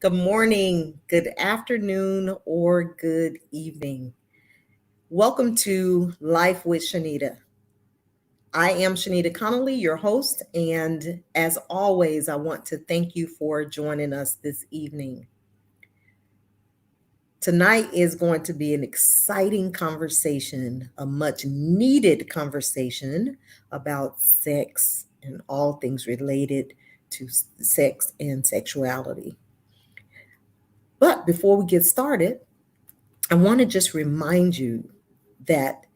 Good morning, good afternoon, or good evening. Welcome to Life with Shenita. I am Shenita Connolly, your host, and as always, I want to thank you for joining us this evening. Tonight is going to be an exciting conversation, a much needed conversation about sex and all things related to sex and sexuality. But before we get started, I want to just remind you that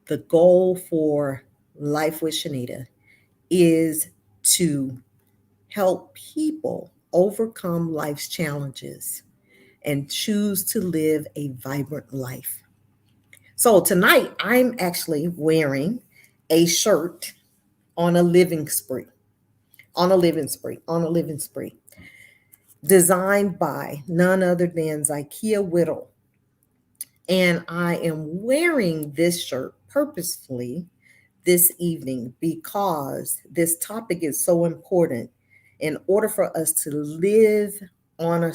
the goal for Life with Shenita is to help people overcome life's challenges and choose to live a vibrant life. So tonight, I'm actually wearing a shirt on a living spree, designed by none other than Zykia Whittle. And I am wearing this shirt purposefully this evening because this topic is so important. In order for us to live on a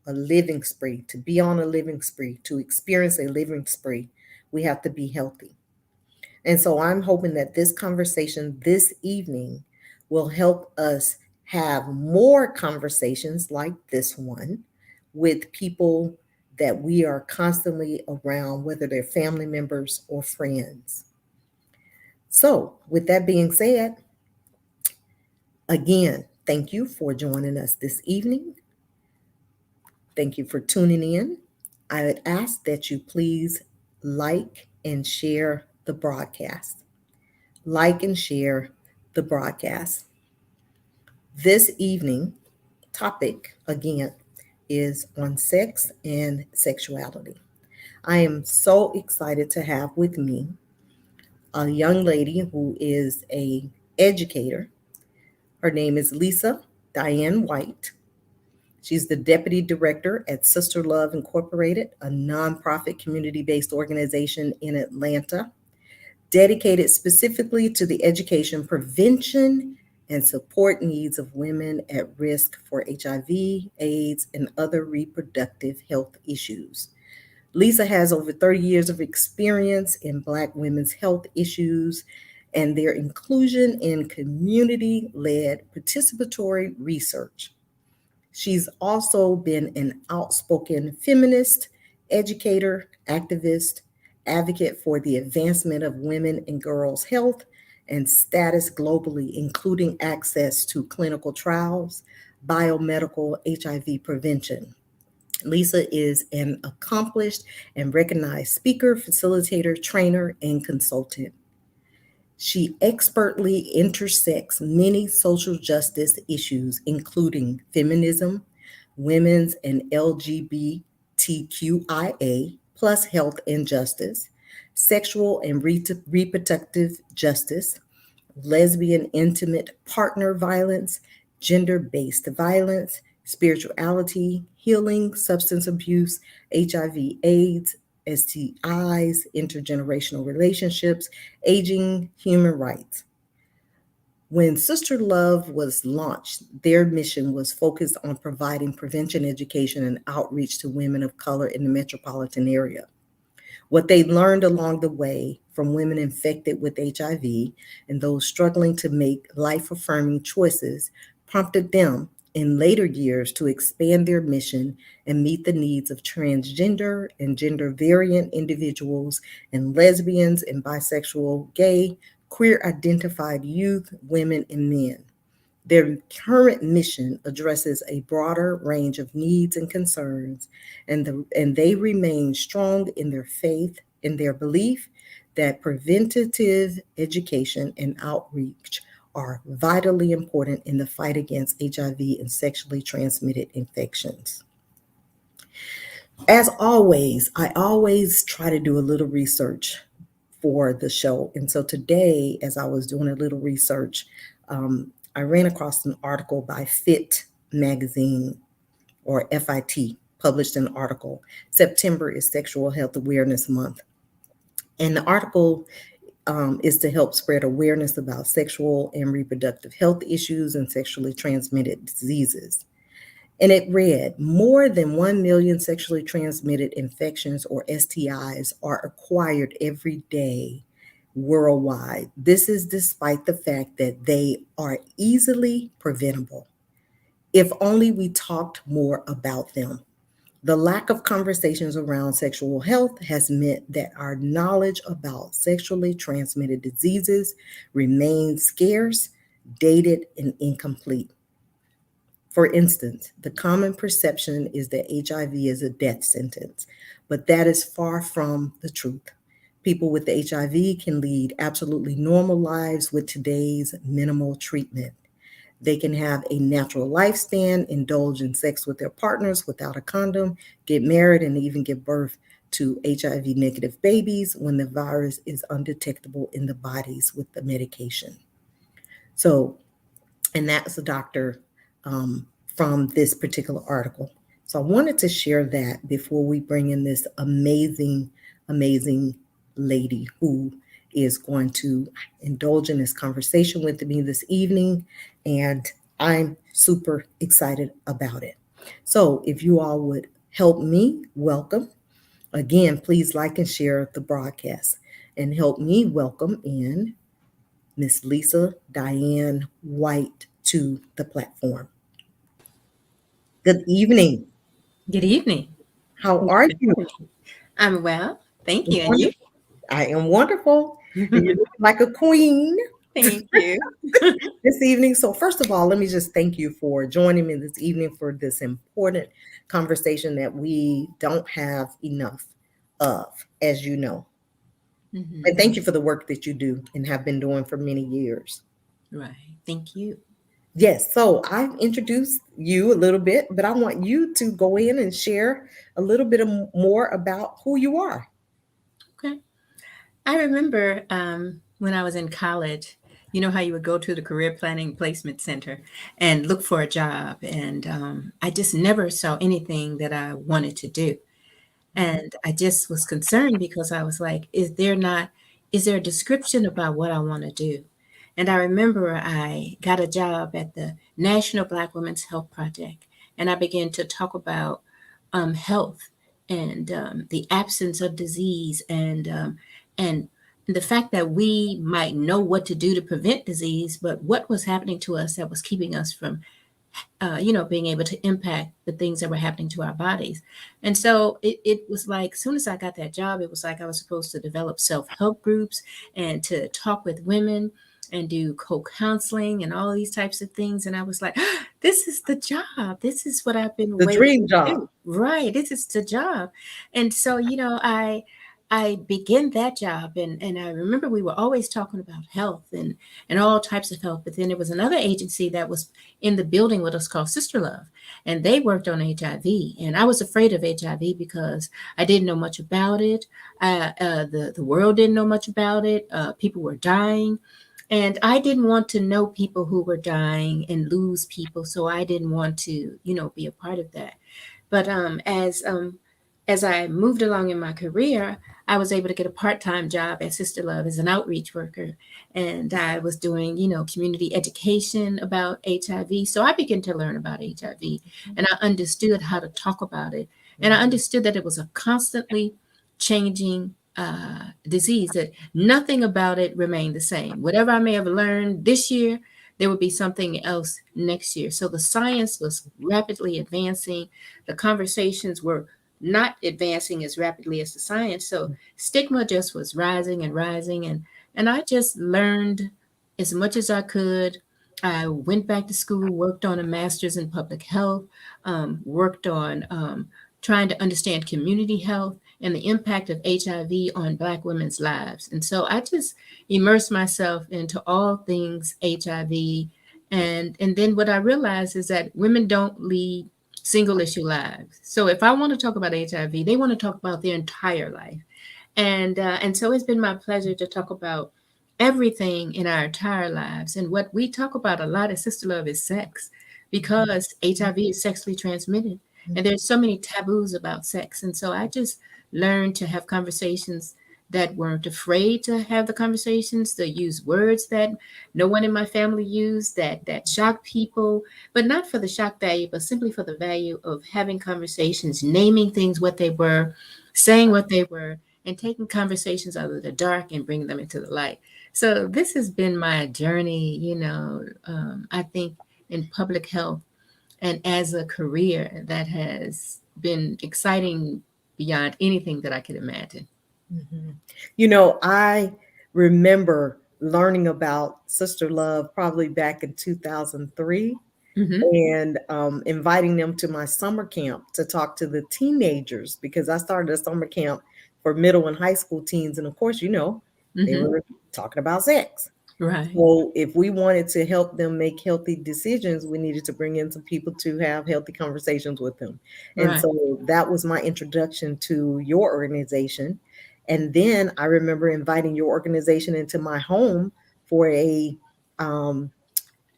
living spree, to be on a living spree, to experience a living spree, we have to be healthy. And so I'm hoping that this conversation this evening will help us have more conversations like this one with people that we are constantly around, whether they're family members or friends. So, with that being said, again, thank you for joining us this evening. Thank you for tuning in. I would ask that you please like and share the broadcast. Like and share the broadcast. This evening topic again is on sex and sexuality. I am so excited to have with me a young lady who is a educator. Her name is Lisa Diane White. She's the deputy director at SisterLove Incorporated, a nonprofit community-based organization in Atlanta, dedicated specifically to the education, prevention, and support needs of women at risk for HIV, AIDS, and other reproductive health issues. Lisa has over 30 years of experience in Black women's health issues and their inclusion in community-led participatory research. She's also been an outspoken feminist, educator, activist, advocate for the advancement of women and girls' health and status globally, including access to clinical trials, biomedical HIV prevention. Lisa is an accomplished and recognized speaker, facilitator, trainer, and consultant. She expertly intersects many social justice issues, including feminism, women's and LGBTQIA plus health and justice, sexual and reproductive justice, lesbian intimate partner violence, gender based violence, spirituality, healing, substance abuse, HIV, AIDS, STIs, intergenerational relationships, aging, human rights. When SisterLove was launched, their mission was focused on providing prevention education and outreach to women of color in the metropolitan area. What they learned along the way from women infected with HIV and those struggling to make life affirming choices prompted them in later years to expand their mission and meet the needs of transgender and gender variant individuals and lesbians and bisexual, gay, queer identified youth, women, and men. Their current mission addresses a broader range of needs and concerns, and they remain strong in their faith, in their belief that preventative education and outreach are vitally important in the fight against HIV and sexually transmitted infections. As always, I always try to do a little research for the show. And so today, as I was doing a little research, I ran across an article by Fit Magazine or FIT, published an article. September is Sexual Health Awareness Month. And the article is to help spread awareness about sexual and reproductive health issues and sexually transmitted diseases. And it read, more than 1 million sexually transmitted infections or STIs are acquired every day worldwide. This is despite the fact that they are easily preventable. If only we talked more about them. The lack of conversations around sexual health has meant that our knowledge about sexually transmitted diseases remains scarce, dated, and incomplete. For instance, the common perception is that HIV is a death sentence, but that is far from the truth. People with HIV can lead absolutely normal lives with today's minimal treatment. They can have a natural lifespan, indulge in sex with their partners without a condom, get married, and even give birth to HIV negative babies when the virus is undetectable in the bodies with the medication. So, and that's a doctor from this particular article. So I wanted to share that before we bring in this amazing, amazing lady who is going to indulge in this conversation with me this evening. And I'm super excited about it. So if you all would help me welcome, again, please like and share the broadcast and help me welcome in Miss Lisa Diane White to the platform. Good evening. Good evening. How Thank are you for you? having me. I'm well. Thank you. And you? I am wonderful. And you look like a queen Thank you. this evening. So, first of all, let me just thank you for joining me this evening for this important conversation that we don't have enough of, as you know. And Mhm. thank you for the work that you do and have been doing for many years. Right. Thank you. Yes, so I've introduced you a little bit, but I want you to go in and share a little bit more about who you are. Okay. I remember when I was in college, you know how you would go to the Career Planning Placement Center and look for a job. And I just never saw anything that I wanted to do. And I just was concerned because I was like, is there a description about what I want to do? And I remember I got a job at the National Black Women's Health Project, and I began to talk about health and the absence of disease and the fact that we might know what to do to prevent disease, but what was happening to us that was keeping us from being able to impact the things that were happening to our bodies. And so it was like, as soon as I got that job, it was like I was supposed to develop self-help groups and to talk with women and do co-counseling and all these types of things. And I was like, this is the job. This is what I've been The waiting dream to job. do. Right. This is the job. And so, I began that job and I remember we were always talking about health and all types of health. But then there was another agency that was in the building with us called SisterLove, and they worked on HIV. And I was afraid of HIV because I didn't know much about it. The world didn't know much about it. People were dying, and I didn't want to know people who were dying and lose people. So I didn't want to, be a part of that. But as I moved along in my career, I was able to get a part-time job at SisterLove as an outreach worker, and I was doing, community education about HIV. So I began to learn about HIV, and I understood how to talk about it, and I understood that it was a constantly changing disease. That nothing about it remained the same. Whatever I may have learned this year, there would be something else next year. So the science was rapidly advancing. The conversations were not advancing as rapidly as the science. So stigma just was rising and rising. And I just learned as much as I could. I went back to school, worked on a master's in public health, worked on trying to understand community health and the impact of HIV on Black women's lives. And so I just immersed myself into all things HIV. And then what I realized is that women don't lead single issue lives. So if I want to talk about HIV, they want to talk about their entire life. And so it's been my pleasure to talk about everything in our entire lives. And what we talk about a lot at SisterLove is sex, because HIV is sexually transmitted. And there's so many taboos about sex. And so I just learned to have conversations that weren't afraid to have the conversations, to use words that no one in my family used, that shocked people, but not for the shock value, but simply for the value of having conversations, naming things what they were, saying what they were, and taking conversations out of the dark and bringing them into the light. So this has been my journey, I think in public health and as a career that has been exciting beyond anything that I could imagine. Mhm. I remember learning about SisterLove probably back in 2003 Hmm. and inviting them to my summer camp to talk to the teenagers because I started a summer camp for middle and high school teens. And of course, they Hmm. were talking about sex. Right, So if we wanted to help them make healthy decisions, we needed to bring in some people to have healthy conversations with them. And right, so that was my introduction to your organization. And then I remember inviting your organization into my home for um,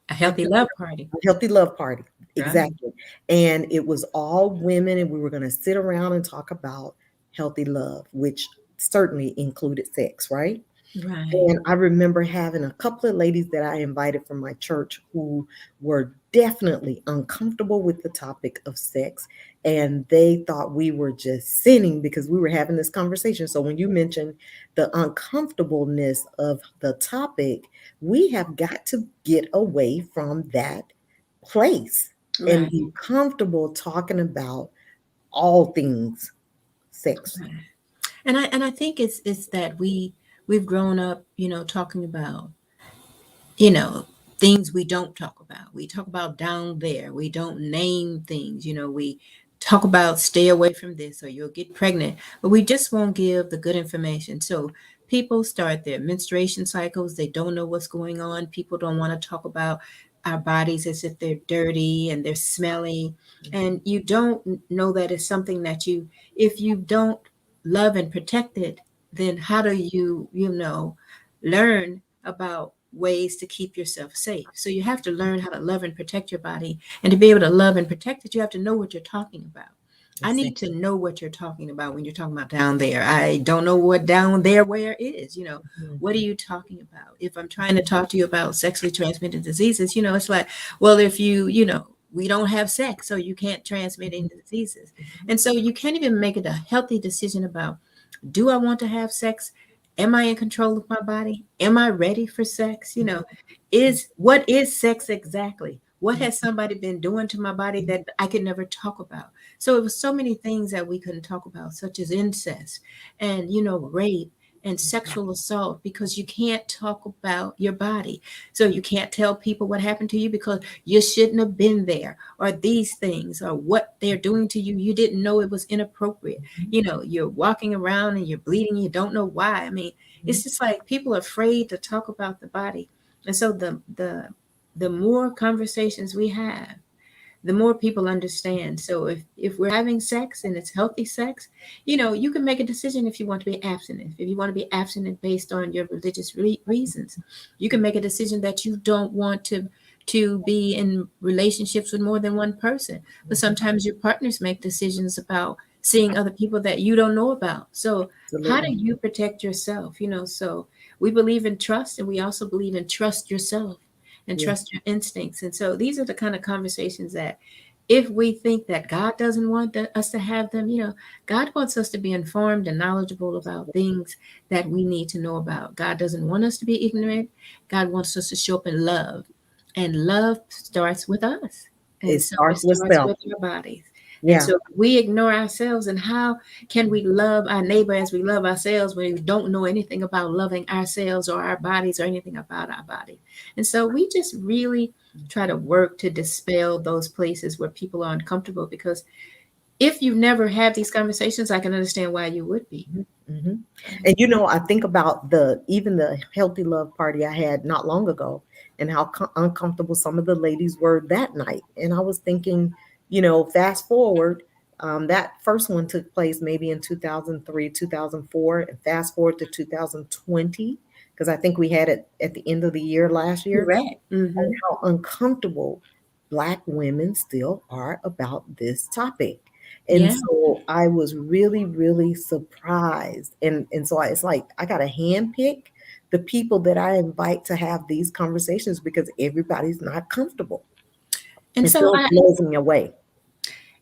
a I healthy can't love remember, party. a healthy love party. Right, Exactly. And it was all women, and we were going to sit around and talk about healthy love, which certainly included sex, right? right, And I remember having a couple of ladies that I invited from my church who were definitely uncomfortable with the topic of sex. And they thought we were just sinning because we were having this conversation. So when you mentioned the uncomfortableness of the topic, we have got to get away from that place and right, be comfortable talking about all things sex. right. And I think it's that we've grown up, talking about, you know, things we don't talk about. We talk about down there. We don't name things. We talk about stay away from this or you'll get pregnant, but we just won't give the good information. So people start their menstruation cycles. They don't know what's going on. People don't want to talk about our bodies as if they're dirty and they're smelly. And you don't know that it's something that if you don't love and protect it, then how do learn about ways to keep yourself safe? So you have to learn how to love and protect your body. And to be able to love and protect it, you have to know what you're talking about. I need to know what you're talking about when you're talking about down there. I don't know what down there where is. What are Mhm. you talking about? If I'm trying to talk to you about sexually transmitted diseases, it's like, well, if we don't have sex, so you can't transmit any diseases. And so you can't even make it a healthy decision about, do I want to have sex? Am I in control of my body? Am I ready for sex? Is what is sex exactly? What has somebody been doing to my body that I could never talk about? So it was so many things that we couldn't talk about, such as incest and rape and sexual assault, because you can't talk about your body. So you can't tell people what happened to you because you shouldn't have been there, or these things, or what they're doing to you. You didn't know it was inappropriate. You're walking around and you're bleeding, you don't know why. I mean, it's just like people are afraid to talk about the body. And so the more conversations we have, the more people understand. So if we're having sex and it's healthy sex, you can make a decision if you want to be abstinent. If you want to be abstinent based on your religious reasons, you can make a decision that you don't want to be in relationships with more than one person. But sometimes your partners make decisions about seeing other people that you don't know about. So how do Absolutely. you protect yourself? So we believe in trust, and we also believe in trust yourself and Yeah. trust your instincts. And so these are the kind of conversations that, if we think that God doesn't want us to have them, God wants us to be informed and knowledgeable about things that we need to know about. God doesn't want us to be ignorant. God wants us to show up in love. And love starts with us. And It so it starts with starts self. with our bodies. And Yeah. so we ignore ourselves. And how can we love our neighbor as we love ourselves when we don't know anything about loving ourselves or our bodies or anything about our body? And so we just really try to work to dispel those places where people are uncomfortable, because if you never have these conversations, I can understand why you would be. Mhm, mhm. And I think about even the healthy love party I had not long ago and how uncomfortable some of the ladies were that night. And I was thinking, fast forward, that first one took place maybe in 2003, 2004, and fast forward to 2020, because I think we had it at the end of the year last year, Correct. and Mm-hmm. how uncomfortable Black women still are about this topic. And Yeah. so I was really, really surprised. And so it's like I got to handpick the people that I invite to have these conversations because everybody's not comfortable. And It so still I blows me away.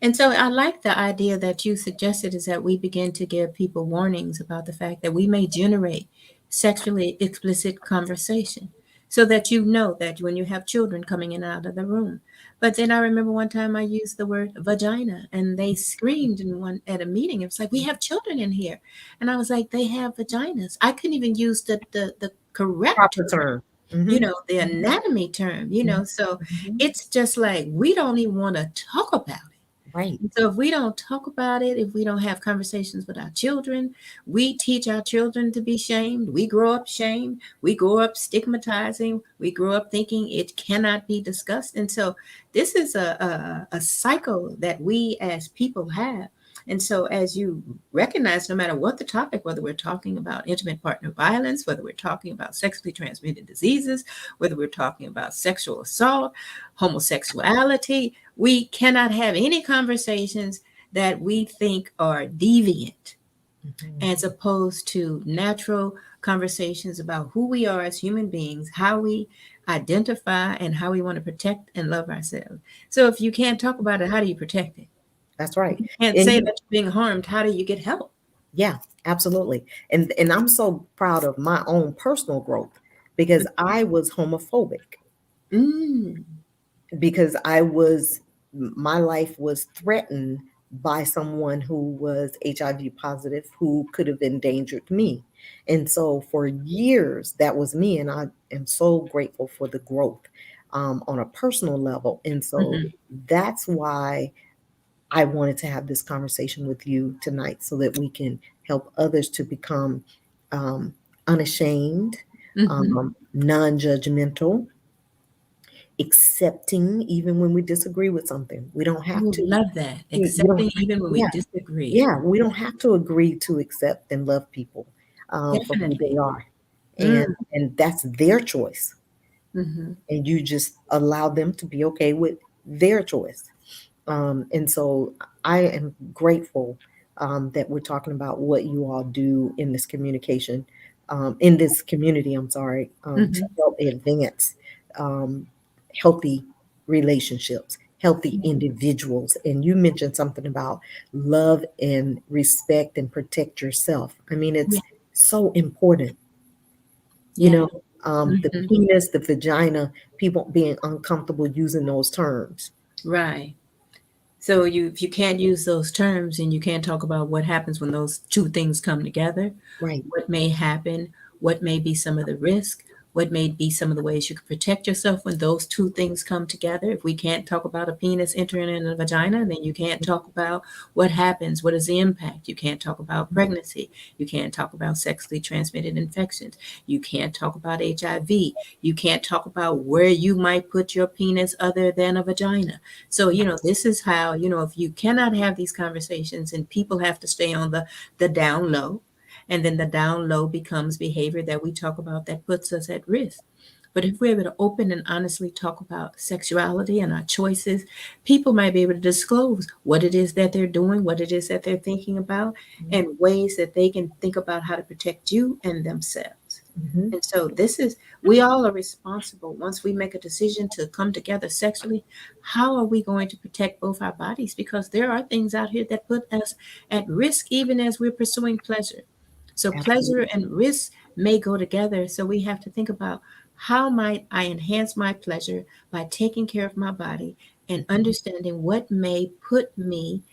and so I like the idea that you suggested is that we begin to give people warnings about the fact that we may generate sexually explicit conversation so that you know that when you have children coming in and out of the room. But then I remember one time I used the word vagina and they screamed in one at a meeting. It was like, we have children in here. And I was like, they have vaginas. I couldn't even use the correct Proper term, term. Hmm. the anatomy term, so Hmm. it's just like we don't even want to talk about it. Right. So if we don't talk about it, if we don't have conversations with our children, we teach our children to be shamed. We grow up shamed. We grow up stigmatizing. We grow up thinking it cannot be discussed. And so this is a cycle that we as people have. And so as you recognize, no matter what the topic, whether we're talking about intimate partner violence, whether we're talking about sexually transmitted diseases, whether we're talking about sexual assault, homosexuality, we cannot have any conversations that we think are deviant Hmm. as opposed to natural conversations about who we are as human beings, how we identify, and how we want to protect and love ourselves. So if you can't talk about it, how do you protect it? That's right. Can't And say you, that you're being harmed. How do you get help? yeah, absolutely. And I'm so proud of my own personal growth because I was homophobic Mm, because my life was threatened by someone who was HIV positive who could have endangered me. And so for years, that was me. And I am so grateful for the growth on a personal level. And so mhm. that's why I wanted to have this conversation with you tonight so that we can help others to become unashamed, Mhm. non judgmental, accepting even when we disagree with something. We don't have Ooh, to, love that. you don't, Accepting even when we yeah, disagree. yeah, we don't have to agree to accept and love people for who Definitely. they are. And, Mm, and that's their choice. mhm. And you just allow them to be okay with their choice. And so I am grateful that we're talking about what you all do in this communication, in this community, I'm sorry, to Mhm. help advance um, healthy relationships, healthy individuals. And you mentioned something about love and respect and protect yourself. I mean, Yeah. it's so important, you Yeah. know, the Mhm. penis, the vagina, people being uncomfortable using those terms. Right. So if you can't use those terms and you can't talk about what happens when those two things come together, Right. what may happen, what may be some of the risk, what may be some of the ways you can protect yourself when those two things come together. If we can't talk about a penis entering in a vagina, then you can't talk about what happens, what is the impact. You can't talk about pregnancy. You can't talk about sexually transmitted infections. You can't talk about HIV. You can't talk about where you might put your penis other than a vagina. So, this is how, if you cannot have these conversations and people have to stay on the down low, and then the down low becomes behavior that we talk about that puts us at risk. But if we're able to open and honestly talk about sexuality and our choices, people might be able to disclose what it is that they're doing, what it is that they're thinking about, and ways that they can think about how to protect you and themselves. Mhm. And so we all are responsible once we make a decision to come together sexually. How are we going to protect both our bodies? Because there are things out here that put us at risk, even as we're pursuing pleasure. So pleasure Absolutely. and risk may go together. So we have to think about how might I enhance my pleasure by taking care of my body and understanding what may put me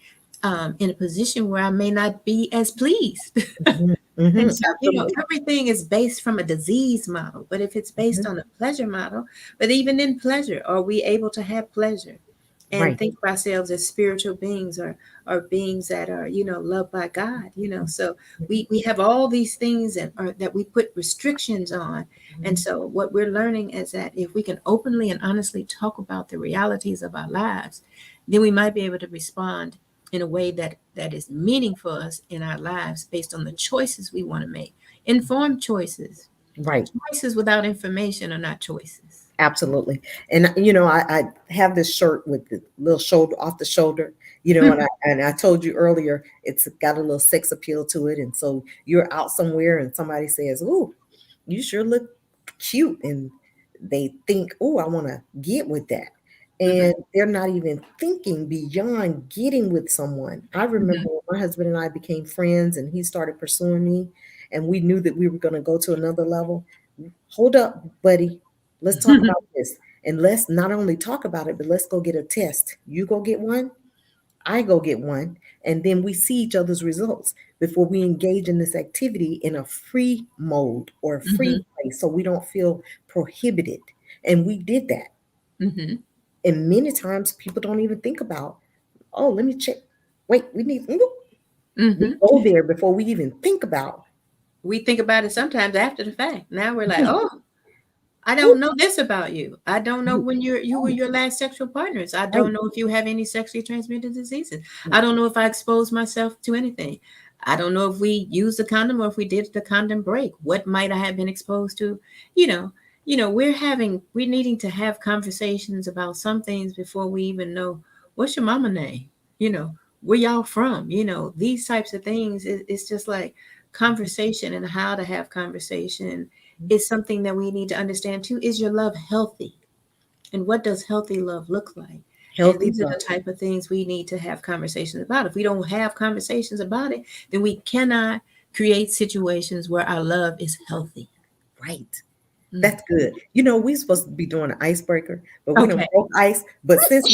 in a position where I may not be as pleased. Mhm. And Mhm. so, Absolutely. everything is based from a disease model, but if it's based Mhm. on a pleasure model, but even in pleasure, are we able to have pleasure and Right. think of ourselves as spiritual beings or beings that are, loved by God, So we have all these things that we put restrictions on. And Mhm. so what we're learning is that if we can openly and honestly talk about the realities of our lives, then we might be able to respond in a way that is meaning for us in our lives based on the choices we want to make. Informed choices. Right. Choices without information are not choices. Absolutely. And I have this shirt with the little shoulder off the shoulder, and I told you earlier, it's got a little sex appeal to it. And so you're out somewhere and somebody says, "Ooh, you sure look cute." And they think, "Oh, I want to get with that." Mhm, And they're not even thinking beyond getting with someone. I remember mhm, when my husband and I became friends and he started pursuing me and we knew that we were going to go to another level. Hold up, buddy. Let's talk about this. And let's not only talk about it, but let's go get a test. You go get one, I go get one, and then we see each other's results before we engage in this activity in a free mode or a free mhm, place so we don't feel prohibited. And we did that. mhm, And many times people don't even think about, oh, let me check. Wait, we mhm. go there before we even think about, We think about it sometimes after the fact. Now we're like, wait, oh, I who, don't know this about you. I don't know when you were your last sexual partners. I right, don't know if you have any sexually transmitted diseases. I don't know if I exposed myself to anything. I don't know if we used a condom or if we did the condom break. What might I have been exposed to? You know, we're needing to have conversations about some things before we even know what's your mama name. You know, where y'all from? These types of things. It's just like conversation and how to have conversation is something that we need to understand too. Is your love healthy? And what does healthy love look like? And healthy these are love. the type of things we need to have conversations about. If we don't have conversations about it, then we cannot create situations where our love is healthy. Right. Mm. That's good. We're supposed to be doing an icebreaker, but we don't Okay. broke ice. But since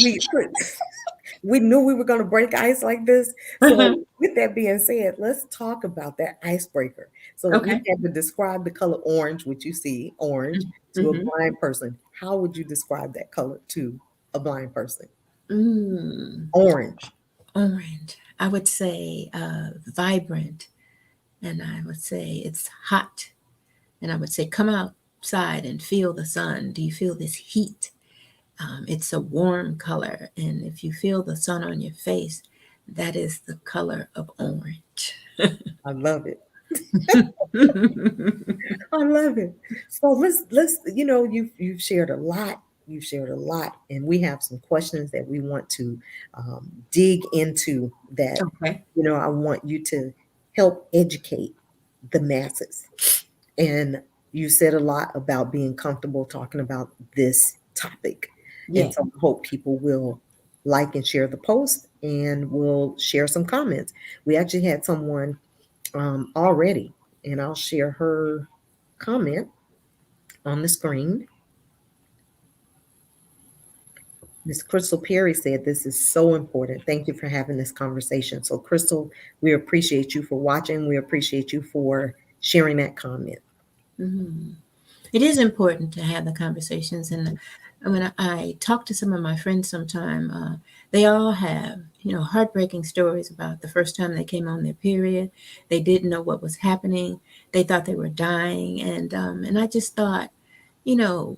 we knew we were going to break ice like this, so with that being said, let's talk about that icebreaker. So we Okay. had to describe the color orange, which you see orange, to a Mm-hmm. blind person. How would you describe that color to a blind person? Mm. Orange. Orange. I would say vibrant, and I would say it's hot, and I would say come outside and feel the sun. Do you feel this heat? It's a warm color, and if you feel the sun on your face, that is the color of orange. I love it. I love it. So let's you've shared a lot. You've shared a lot, and we have some questions that we want to dig into. That Okay. I want you to help educate the masses. And you said a lot about being comfortable talking about this topic, Yeah. and so I hope people will like and share the post, and will share some comments. We actually had someone already, and I'll share her comment on the screen. Miss Crystal Perry said, "This is so important. Thank you for having this conversation." So, Crystal, we appreciate you for watching. We appreciate you for sharing that comment. Mhm. It is important to have the conversations. And when I talk to some of my friends sometime, they all have, heartbreaking stories about the first time they came on their period. They didn't know what was happening. They thought they were dying. And I just thought,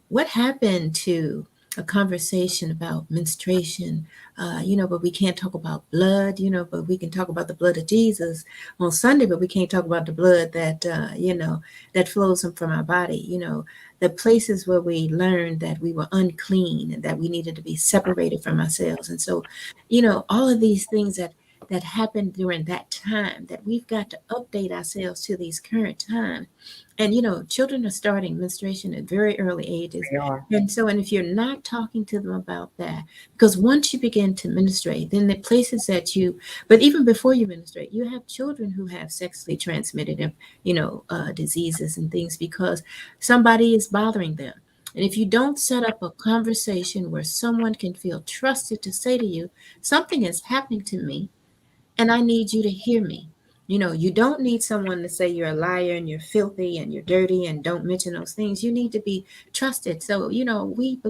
what happened to a conversation about menstruation? But we can't talk about blood, but we can talk about the blood of Jesus on Sunday, but we can't talk about the blood that flows from our body, the places where we learned that we were unclean and that we needed to be separated from ourselves. And so, all of these things that happened during that time, that we've got to update ourselves to these current times. And children are starting menstruation at very early ages. They are. And if you're not talking to them about that, because once you begin to menstruate, then the places but even before you menstruate, you have children who have sexually transmitted, diseases and things because somebody is bothering them. And if you don't set up a conversation where someone can feel trusted to say to you, something is happening to me and I need you to hear me. You don't need someone to say you're a liar and you're filthy and you're dirty and don't mention those things. You need to be trusted. So, we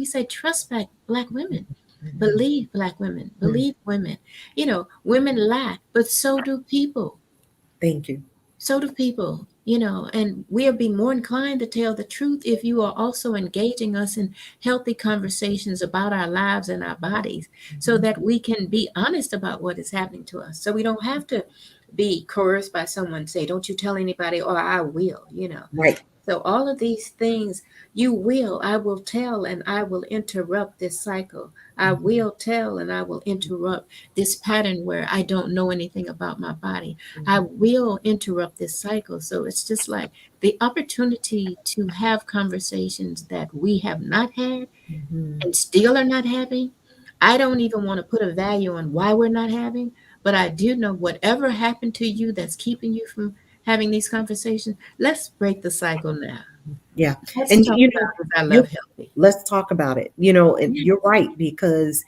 say trust black women, Mhm. believe black women, Mhm. believe women. Women lie, but so do people. Thank you. So do people, and we'll be more inclined to tell the truth if you are also engaging us in healthy conversations about our lives and our bodies so Mhm. that we can be honest about what is happening to us. So we don't have to be coerced by someone say, don't you tell anybody or I will. Right. So all of these things, I will tell and I will interrupt this cycle. I Mhm, will tell and I will interrupt this pattern where I don't know anything about my body. I mhm, will interrupt this cycle. So it's just like the opportunity to have conversations that we have not had mhm. and still are not having. I don't even want to put a value on why we're not having, but I do know whatever happened to you that's keeping you from having these conversations, let's break the cycle now. Yeah. Let's And talk you know, about this I you love healthy. let's talk about it. You know, and Yeah. you're right because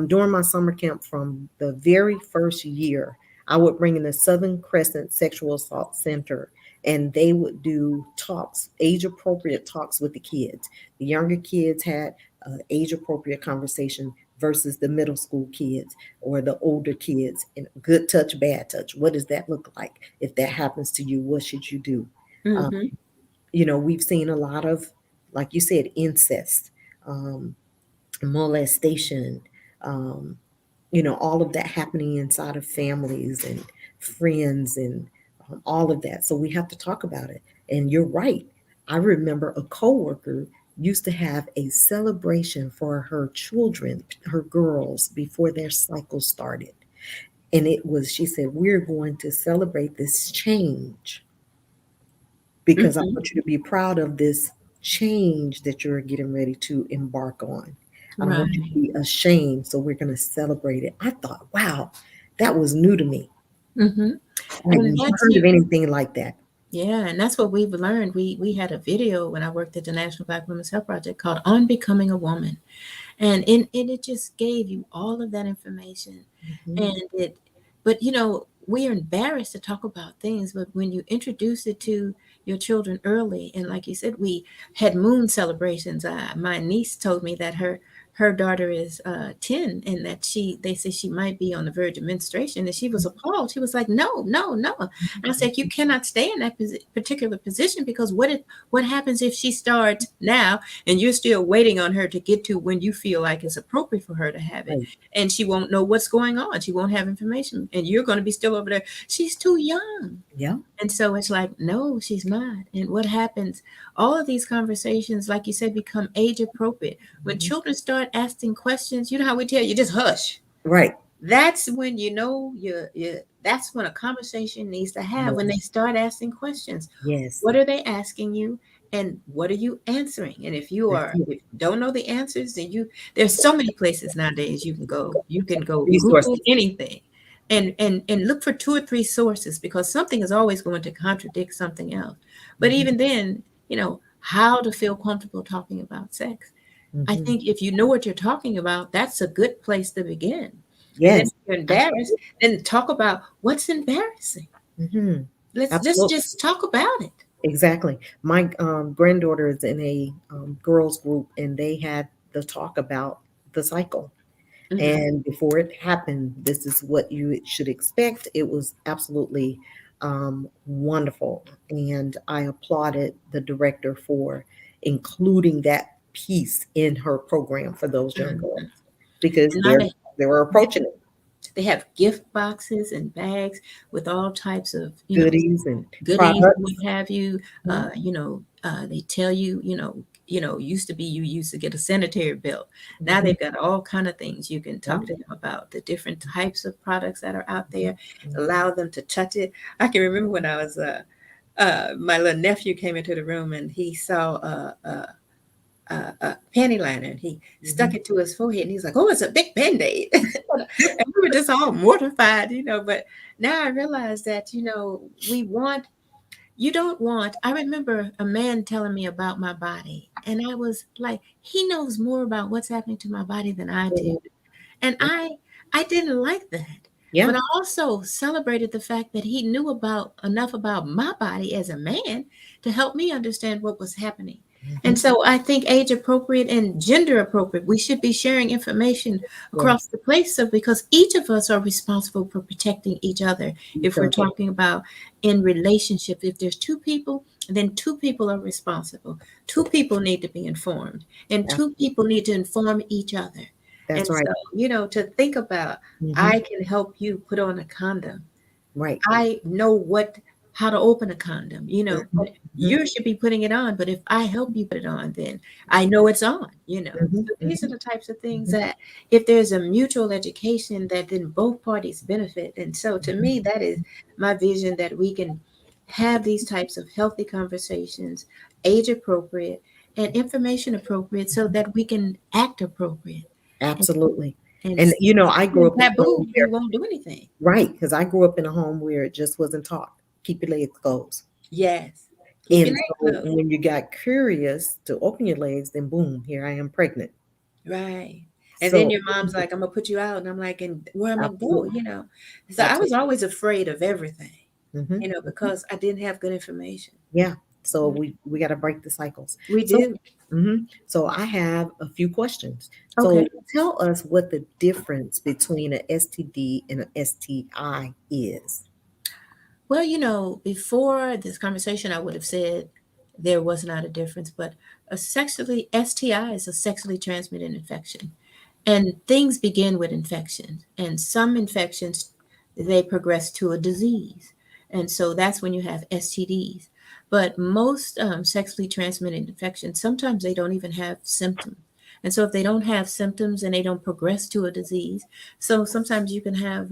during my summer camp from the very first year, I would bring in the Southern Crescent Sexual Assault Center and they would do talks, age appropriate talks with the kids. The younger kids had age appropriate conversation versus the middle school kids or the older kids. And good touch, bad touch. What does that look like? If that happens to you, what should you do? Um, Mm-hmm. you know, we've seen a lot of, like you said, incest, um, molestation, um, you know, all of that happening inside of families and friends and all of that. So we have to talk about it. And you're right. I remember a coworker used to have a celebration for her children, her girls, before their cycle started. And it was, she said, we're going to celebrate this change because I Mm-hmm. want you to be proud of this change that you're getting ready to embark on. I don't want you to Right. be ashamed, so we're going to celebrate it. I thought, wow, that was new to me. Mm-hmm. I had And never that's heard you. of anything like that. Yeah, and that's what we've learned. We had a video when I worked at the National Black Women's Health Project called On Becoming a Woman. And it just gave you all of that information. Mhm. And it, but we are embarrassed to talk about things, but when you introduce it to your children early, and like you said, we had moon celebrations. My niece told me that her daughter is 10 and that they say she might be on the verge of menstruation, and she was appalled. She was like, no, no, no. And I said, you cannot stay in that particular position, because what happens if she starts now and you're still waiting on her to get to when you feel like it's appropriate for her to have it, Right. and she won't know what's going on, she won't have information, and you're going to be still over there, she's too young. Yeah. And so it's like, no, she's not. And what happens, all of these conversations, like you said, become age appropriate when Mhm. children start asking questions. You know how we tell you, just hush. Right. That's when that's when a conversation needs to have, when they Yes. start asking questions. Yes. What are they asking you, and what are you answering? And if That's it. if you don't know the answers, then there's so many places nowadays you can go. You can go Google Resources. anything and look for two or three sources, because something is always going to contradict something else. But Mhm. even then, how to feel comfortable talking about sex. I Mhm. think if you know what you're talking about, that's a good place to begin. And then Yes. if you're embarrassed, Absolutely. then talk about what's embarrassing. Mhm. Let's Absolutely. just talk about it. Exactly. My granddaughter is in a girls group, and they had the talk about the cycle. Hmm. And before it happened, this is what you should expect. It was absolutely wonderful. And I applauded the director for including that piece in her program for those young girls Hmm. because And now they were approaching it, they have gift boxes and bags with all types of, goodies and goodies and what products. have you. Mhm. They tell you, used to be you used to get a sanitary belt. Now Mhm. they've got all kind of things you can Yep. talk to them about, the different types of products that are out Mhm. there. Mhm. Allow them to touch it. I can remember when I was my little nephew came into the room and he saw a panty liner and he stuck Mhm. it to his forehead and he's like, "Oh, it's a big band-aid." And we were just all mortified, but now I realize that, we want you don't want. I remember a man telling me about my body, and I was like, he knows more about what's happening to my body than I do. Mhm. And I didn't like that. Yeah. But I also celebrated the fact that he knew about enough about my body as a man to help me understand what was happening. And Mhm. so I think age appropriate and gender appropriate, we should be sharing information Yes. across the place. So because each of us are responsible for protecting each other. Each If we're other. talking about in relationship, if there's two people, then two people are responsible. Two people need to be informed, and two people need to inform each other. And That's right. so, to think about, Mhm. I can help you put on a condom. Right. I know how to open a condom, but Mhm, you should be putting it on. But if I help you put it on, then I know it's on. mhm, So these are mhm, the types of things mhm, that if there's a mutual education, that then both parties benefit. And so to me, that is my vision, that we can have these types of healthy conversations, age appropriate and information appropriate, so that we can act appropriate. And, absolutely. and And I grew up in a taboo, home we where, won't do anything. right, because I grew up in a home where it just wasn't taught. Keep your legs closed. Yes. Keep your And legs so closed. when you got curious to open your legs, then boom, here I am pregnant. Right. And then So your mom's like, I'm gonna put you out. And I'm like, and where am I go? absolutely, So I was absolutely. always afraid of everything, Hmm. Hmm. because I didn't have good information. Yeah. So Mm. we got to break the cycles. We So do. so I have a few questions. Okay. So tell us what the difference between an STD and an STI is. Well, before this conversation, I would have said there was not a difference, but a sexually STI is a sexually transmitted infection. And things begin with infections, and some infections, they progress to a disease. And so that's when you have STDs. But most sexually transmitted infections, sometimes they don't even have symptoms. And so if they don't have symptoms and they don't progress to a disease, so sometimes you can have,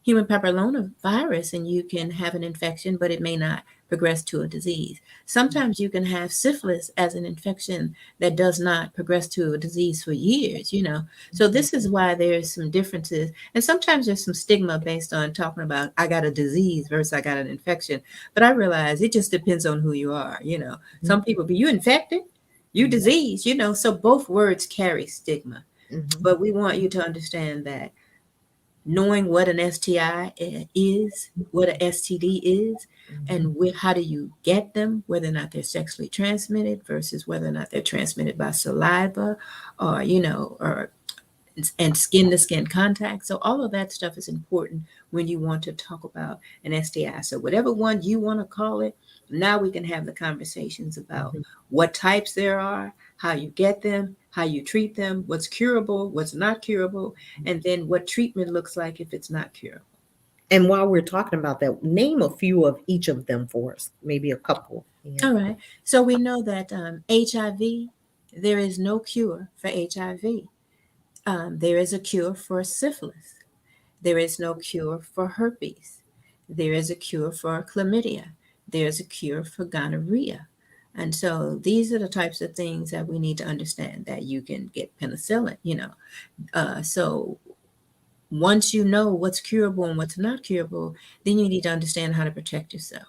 human papillomavirus, and you can have an infection, but it may not progress to a disease. Sometimes you can have syphilis as an infection that does not progress to a disease for years. So this is why there's some differences. And sometimes there's some stigma based on talking about I got a disease versus I got an infection. But I realize it just depends on who you are. Some people be, you infected, you disease. So both words carry stigma. Mm-hmm. But we want you to understand that knowing what an STI is, what an STD is, and how do you get them, whether or not they're sexually transmitted versus whether or not they're transmitted by saliva, or and skin to skin contact. So all of that stuff is important when you want to talk about an STI. So whatever one you want to call it, now we can have the conversations about Mm-hmm. what types there are, how you get them, how you treat them, what's curable, what's not curable, and then what treatment looks like if it's not curable. And while we're talking about that, name a few of each of them for us, maybe a couple. Yeah. All right. So we know that HIV, there is no cure for HIV. There is a cure for syphilis. There is no cure for herpes. There is a cure for chlamydia. There's a cure for gonorrhea. And so these are the types of things that we need to understand, that you can get penicillin. So once you know what's curable and what's not curable, then you need to understand how to protect yourself.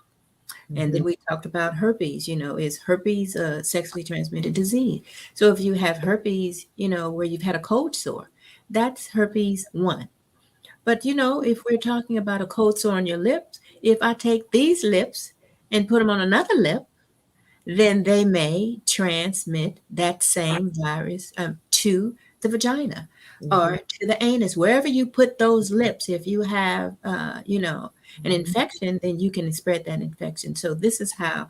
And Mm-hmm. then we talked about herpes. Is herpes a sexually transmitted disease? So if you have herpes, where you've had a cold sore, that's herpes 1. But if we're talking about a cold sore on your lips, if I take these lips and put them on another lip, then they may transmit that same virus to the vagina Mm-hmm. or to the anus, wherever you put those lips. If you have, an Mm-hmm. infection, then you can spread that infection. So this is how,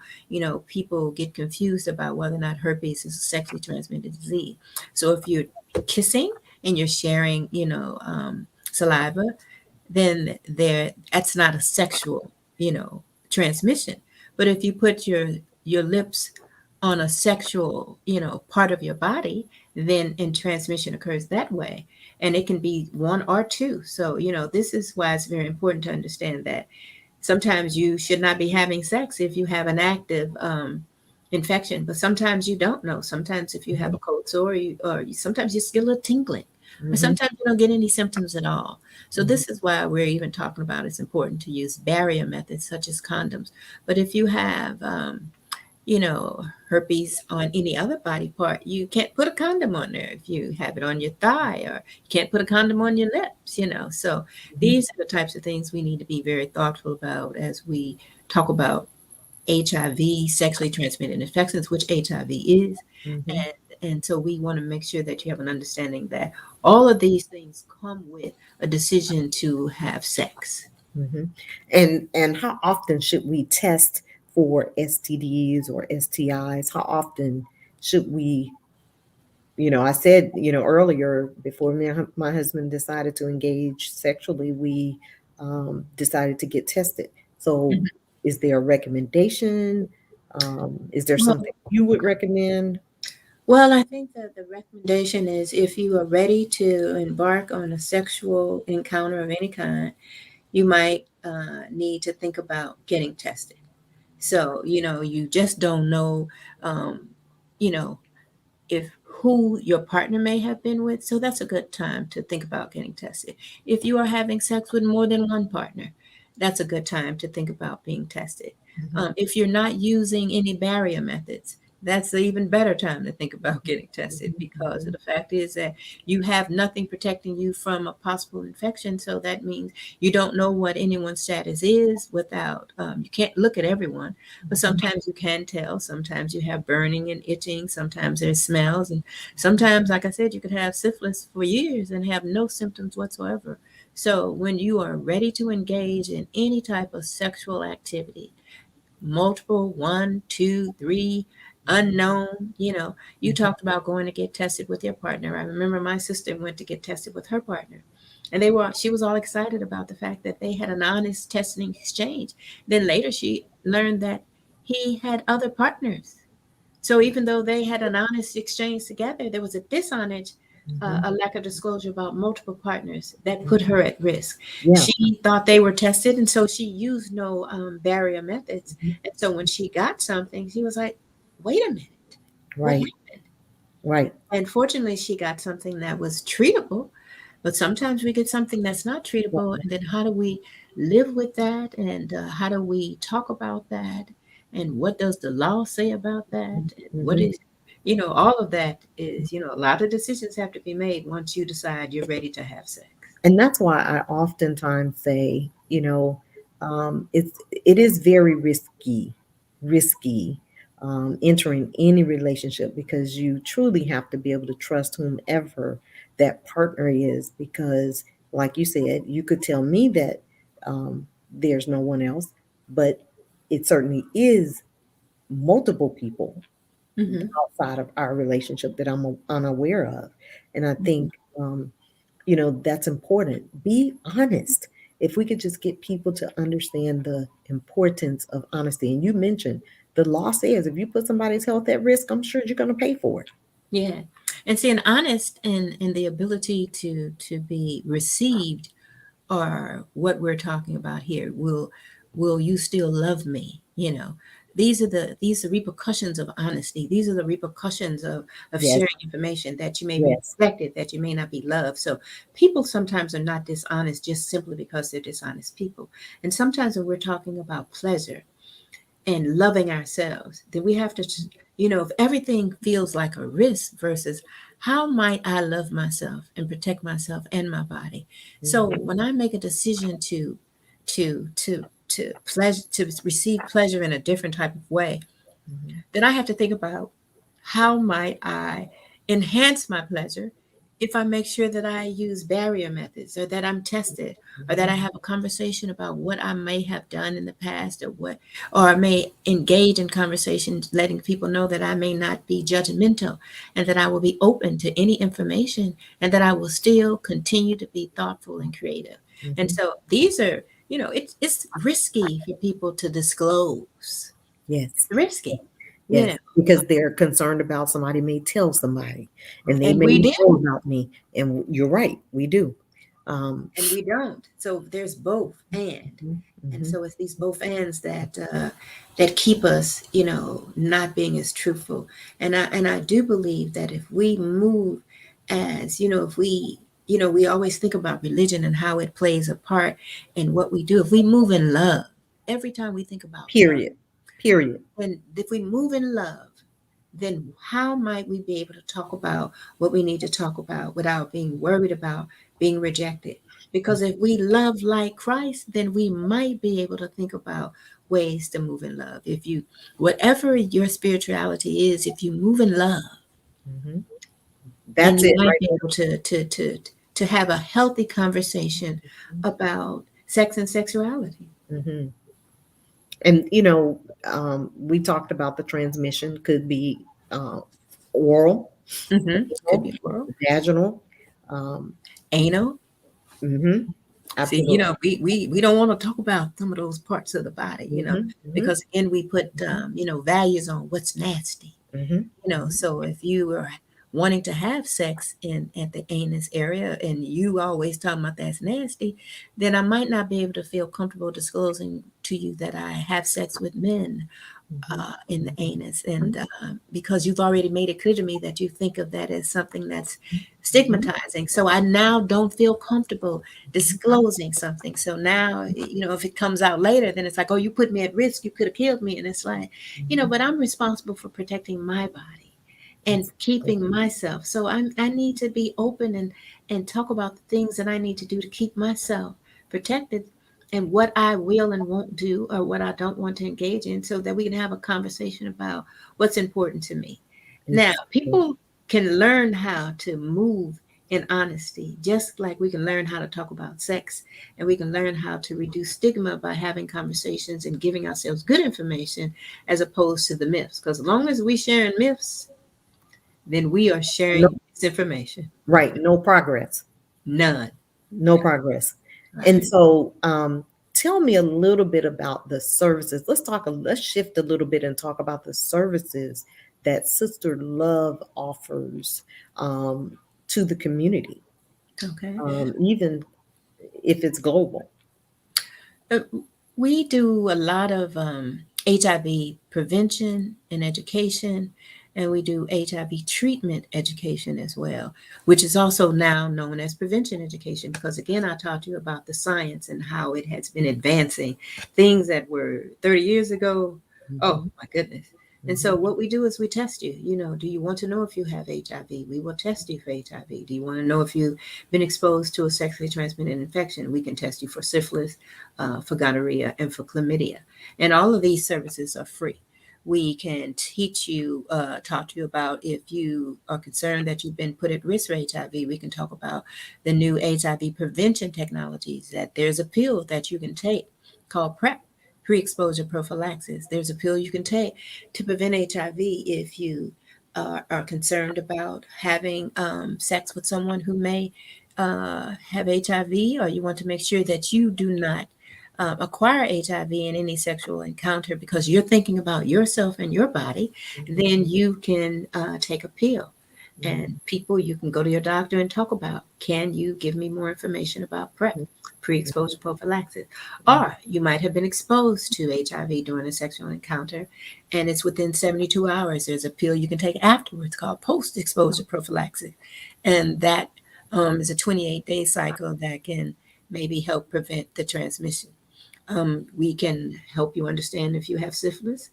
people get confused about whether or not herpes is a sexually transmitted disease. So if you're kissing and you're sharing, saliva, then that's not a sexual, transmission. But if you put your lips on a sexual, part of your body, then in transmission occurs that way. And it can be one or two. So, this is why it's very important to understand that sometimes you should not be having sex if you have an active infection, but sometimes you don't know. Sometimes if you have a cold sore, sometimes you feel a tingling, or Mm-hmm. sometimes you don't get any symptoms at all. So Mm-hmm. this is why we're even talking about it's important to use barrier methods such as condoms. But if you have, you know, herpes on any other body part, you can't put a condom on there. If you have it on your thigh, or you can't put a condom on your lips. So these are the types of things we need to be very thoughtful about as we talk about HIV, sexually transmitted infections, which HIV is. Mm-hmm. And so we want to make sure that you have an understanding that all of these things come with a decision to have sex. Mm-hmm. And how often should we test for STDs or STIs? How often should we? I said, earlier, before me and my husband decided to engage sexually, we decided to get tested. So, Mhm. is there a recommendation? Is there Well, something you would recommend? well, I think that the recommendation is if you are ready to embark on a sexual encounter of any kind, you might need to think about getting tested. So, you just don't know, um, you know, if who your partner may have been with. So that's a good time to think about getting tested. If you are having sex with more than one partner, that's a good time to think about being tested. Mhm, If you're not using any barrier methods, that's an even better time to think about getting tested, mhm, because mhm, the fact is that you have nothing protecting you from a possible infection. So that means you don't know what anyone's status is without, you can't look at everyone, but mhm, sometimes you can tell. Sometimes you have burning and itching. Sometimes there's smells. And sometimes, like I said, you could have syphilis for years and have no symptoms whatsoever. So when you are ready to engage in any type of sexual activity, multiple, one, two, three, unknown, you mhm. talked about going to get tested with your partner. I remember my sister went to get tested with her partner. And she was all excited about the fact that they had an honest testing exchange. Then later she learned that he had other partners. So even though they had an honest exchange together, there was a dishonest, Mhm, a lack of disclosure about multiple partners that mhm. put her at risk. Yeah. She thought they were tested, and so she used no barrier methods. Mhm. And so when she got something, she was like, "Wait a minute, what Right. happened?" Right. And fortunately, she got something that was treatable. But sometimes we get something that's not treatable, and then how do we live with that? And how do we talk about that? And what does the law say about that? And what Mhm. is, all of that is, a lot of decisions have to be made once you decide you're ready to have sex. And that's why I oftentimes say, it is very risky entering any relationship, because you truly have to be able to trust whomever that partner is. Because, like you said, you could tell me that there's no one else, but it certainly is multiple people Hmm. outside of our relationship that I'm unaware of. And I Hmm. think, that's important. Be honest. If we could just get people to understand the importance of honesty. And you mentioned the law says if you put somebody's health at risk, I'm sure you're going to pay for it. Yeah. And seeing honest and the ability to be received are what we're talking about here. Will you still love me? These are repercussions of honesty. These are the repercussions of Yes, sharing information, that you may be yes. respected, that you may not be loved. So people sometimes are not dishonest just simply because they're dishonest people. And sometimes when we're talking about pleasure and loving ourselves, then we have to, if everything feels like a risk versus how might I love myself and protect myself and my body. So Mhm, when I make a decision to pleasure, to receive pleasure in a different type of way, mhm, then I have to think about how might I enhance my pleasure if I make sure that I use barrier methods, or that I'm tested, or that I mhm, have a conversation about what I may have done in the past, or I may engage in conversations letting people know that I may not be judgmental, and that I will be open to any information, and that I will still continue to be thoughtful and creative. And mhm. so these are, it's risky for people to disclose. Yes, Risky, you yes. know. Because they're concerned about somebody may tell somebody, and they And may we know didn't, about me. And you're right, we do. Um, and we don't. So there's both mhm, and mhm, so it's these both ands that keep us, not being as truthful. And I do believe that if we move as, if we, we always think about religion and how it plays a part in what we do. If we move in love, every time we think about love, period. Period. and if we move in love, then how might we be able to talk about what we need to talk about without being worried about being rejected? Because if we love like Christ, then we might be able to think about ways to move in love. If you, whatever your spirituality is, if you move in love, Mhm. then That's you it might right be able to have a healthy conversation about sex and sexuality. there. Mhm. And we talked about the transmission could be oral, Mm-hmm. Could oral, be oral, vaginal. Um, anal. mhm. See, Absolutely. we don't want to talk about some of those parts of the body, Hmm. Hmm. because again, we put, values on what's nasty. Hmm. So if you are wanting to have sex in at the anus area and you always talking about that's nasty, then I might not be able to feel comfortable disclosing to you that I have sex with men in the anus, and because you've already made it clear to me that you think of that as something that's stigmatizing, so I now don't feel comfortable disclosing something. So now, if it comes out later, then it's like, oh, you put me at risk, you could have killed me, and it's like, but I'm responsible for protecting my body and keeping myself. So I need to be open and talk about the things that I need to do to keep myself protected, and what I will and won't do, or what I don't want to engage in, so that we can have a conversation about what's important to me. Now, Exactly. people can learn how to move in honesty, just like we can learn how to talk about sex, and we can learn how to reduce stigma by having conversations and giving ourselves good information as opposed to the myths. Because as long as we sharing myths, then we are No, sharing misinformation. right. No progress. None. No progress. And Right. so, tell me a little bit about the services. Let's shift a little bit and talk about the services that Sister Love offers to the community, Okay. even if it's global. Uh, we do a lot of HIV prevention and education, and we do HIV treatment education as well, which is also now known as prevention education, because again, I taught you about the science and how it has been advancing things that were 30 years ago. Oh, Mhm, my goodness. And so mhm, what we do is we test you. Do you want to know if you have HIV? We will test you for HIV. Do you want to know if you've been exposed to a sexually transmitted infection? We can test you for syphilis, for gonorrhea, and for chlamydia. And all of these services are free. We can talk to you about if you are concerned that you've been put at risk for HIV. We can talk about the new HIV prevention technologies, that there's a pill that you can take called PrEP, pre-exposure prophylaxis. There's a pill you can take to prevent HIV if you are concerned about having sex with someone who may have HIV, or you want to make sure that you do not acquire HIV in any sexual encounter because you're thinking about yourself and your body, then you can take a pill. And people, you can go to your doctor and talk about, can you give me more information about PrEP, pre-exposure prophylaxis? Or you might have been exposed to HIV during a sexual encounter, and it's within 72 hours. There's a pill you can take afterwards called post-exposure prophylaxis. And that is a 28-day cycle that can maybe help prevent the transmission. We can help you understand if you have syphilis.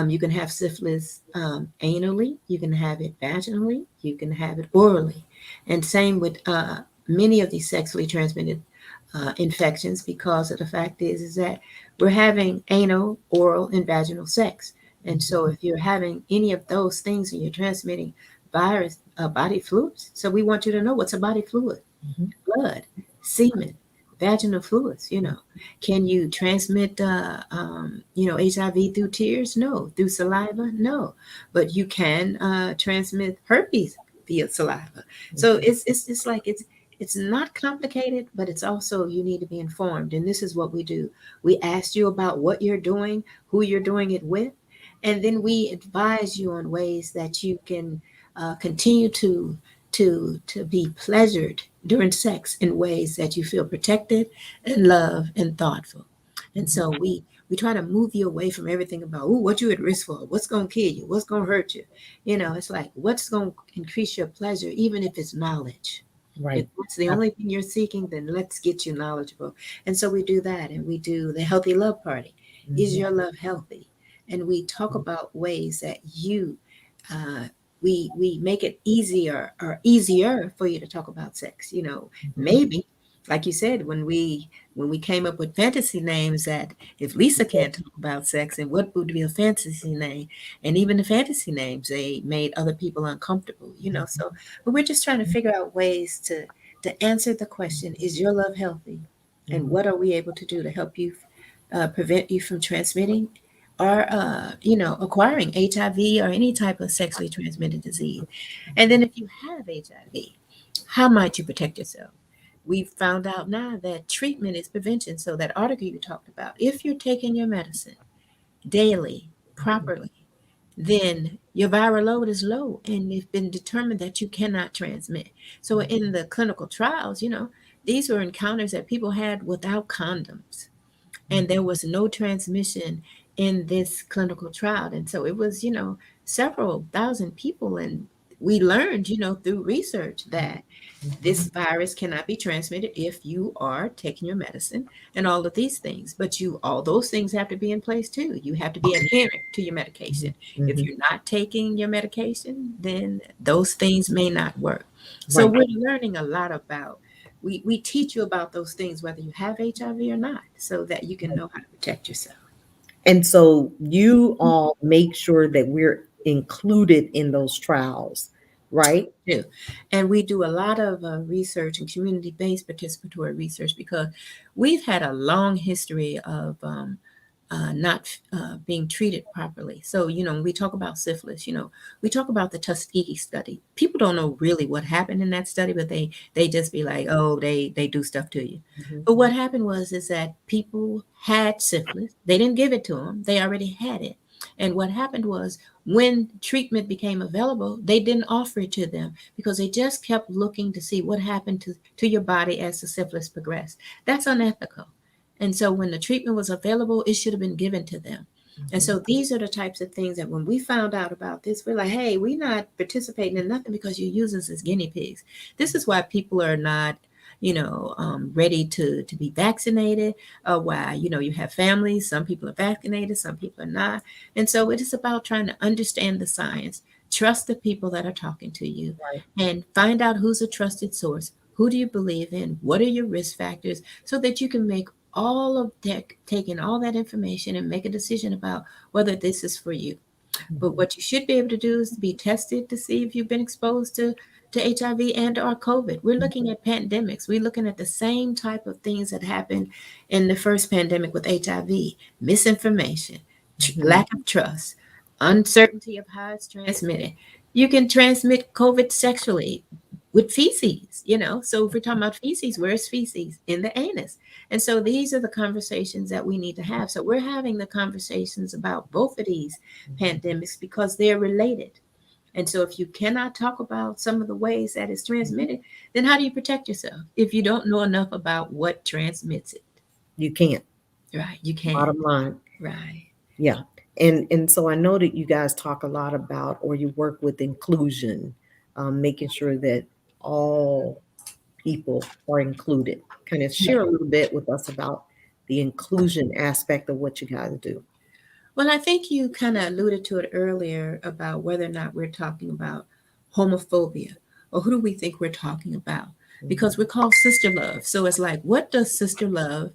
You can have syphilis anally, you can have it vaginally, you can have it orally. And same with many of these sexually transmitted infections, because of the fact is that we're having anal, oral, and vaginal sex. And so if you're having any of those things and you're transmitting virus, body fluids, so we want you to know what's a body fluid: mhm, blood, semen, vaginal fluids. Can you transmit, HIV through tears? No. Through saliva? No. But you can transmit herpes via saliva. So mhm. it's like it's not complicated, but it's also, you need to be informed. And this is what we do. We ask you about what you're doing, who you're doing it with, and then we advise you on ways that you can continue to be pleasured during sex in ways that you feel protected and loved and thoughtful. And so we try to move you away from everything about, oh, what you at risk for, what's going to kill you, what's going to hurt you. It's like, what's going to increase your pleasure, even if it's knowledge. If Right. that's the only thing you're seeking, then let's get you knowledgeable. And so we do that, and we do the healthy love party. Is Mhm, your love healthy? And we talk about ways that uh, we make it easier for you to talk about sex. mhm. Maybe, like you said, when we came up with fantasy names, that if Lisa can't talk about sex, and what would be a fantasy name? And even the fantasy names, they made other people uncomfortable. So, but we're just trying to figure out ways to answer the question: is your love healthy? And Mhm. what are we able to do to help you prevent you from transmitting or acquiring HIV or any type of sexually transmitted disease? And then if you have HIV, how might you protect yourself? we found out now that treatment is prevention. So that article you talked about, if you're taking your medicine daily, properly, then your viral load is low and it's been determined that you cannot transmit. So in the clinical trials, these were encounters that people had without condoms, and there was no transmission in this clinical trial. And so it was, several thousand people. And we learned, through research that this virus cannot be transmitted if you are taking your medicine and all of these things. But all those things have to be in place too. You have to be adherent to your medication. If you're not taking your medication, then those things may not work. So we're learning a lot about, we teach you about those things, whether you have HIV or not, so that you can know how to protect yourself. And so you all make sure that we're included in those trials, right? Too. And we do a lot of research and community-based participatory research, because we've had a long history of not being treated properly. So, when we talk about syphilis, we talk about the Tuskegee study. People don't know really what happened in that study, but they just be like, oh, they do stuff to you. But what happened is that people had syphilis. They didn't give it to them. They already had it. And what happened was, when treatment became available, they didn't offer it to them because they just kept looking to see what happened to your body as the syphilis progressed. That's unethical. And so when the treatment was available, it should have been given to them. And so these are the types of things that when we found out about this, we're like, hey, we're not participating in nothing because you're using us as guinea pigs. This is why people are not, ready to be vaccinated, why, you have families, some people are vaccinated, some people are not. And so it is about trying to understand the science, trust the people that are talking to you, and find out who's a trusted source. Who do you believe in? What are your risk factors? So that you can make all of that, taking all that information and make a decision about whether this is for you. But what you should be able to do is be tested to see if you've been exposed to HIV and or COVID. We're looking at pandemics. We're looking at the same type of things that happened in the first pandemic with HIV: misinformation, lack of trust, uncertainty of how it's transmitted. You can transmit COVID sexually with feces, So if we're talking about feces, where's feces? In the anus. And so these are the conversations that we need to have. So we're having the conversations about both of these pandemics because they're related. And so if you cannot talk about some of the ways that it's transmitted, then how do you protect yourself if you don't know enough about what transmits it? You can't. Right. You can't. Bottom line. Right. Yeah. And so I know that you guys talk a lot about, or you work with inclusion, making sure that all people are included. Kind of share a little bit with us about the inclusion aspect of what you guys do. Well, I think you kind of alluded to it earlier about whether or not we're talking about homophobia, or who do we think we're talking about? Because we're called SisterLove. So it's like, what does SisterLove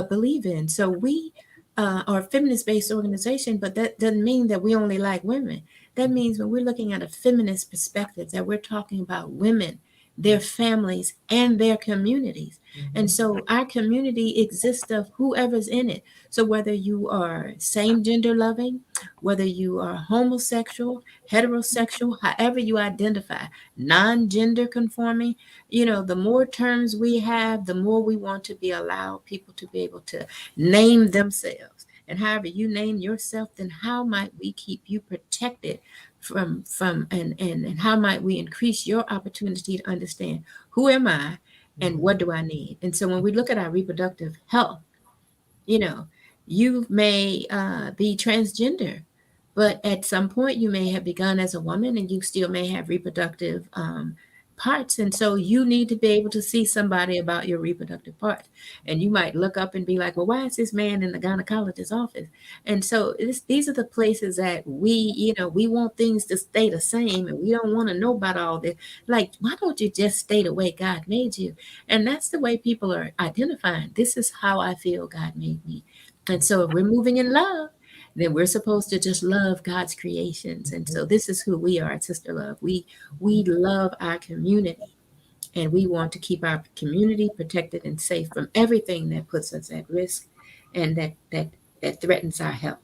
believe in? So we are a feminist-based organization, but that doesn't mean that we only like women. That means when we're looking at a feminist perspective, that we're talking about women, their families, and their communities. And so our community exists of whoever's in it. So whether you are same gender loving, whether you are homosexual, heterosexual, however you identify, non-gender conforming, the more terms we have, the more we want to be allowed people to be able to name themselves. And however you name yourself, then how might we keep you protected from and how might we increase your opportunity to understand who am I and what do I need? And so when we look at our reproductive health, you may be transgender, but at some point you may have begun as a woman and you still may have reproductive parts. And so you need to be able to see somebody about your reproductive parts. And you might look up and be like, well, why is this man in the gynecologist's office? And so these are the places that we want things to stay the same, and we don't want to know about all this. Like, why don't you just stay the way God made you? And that's the way people are identifying. This is how I feel God made me. And so if we're moving in love, then we're supposed to just love God's creations. And so this is who we are at SisterLove. We love our community, and we want to keep our community protected and safe from everything that puts us at risk and that threatens our health.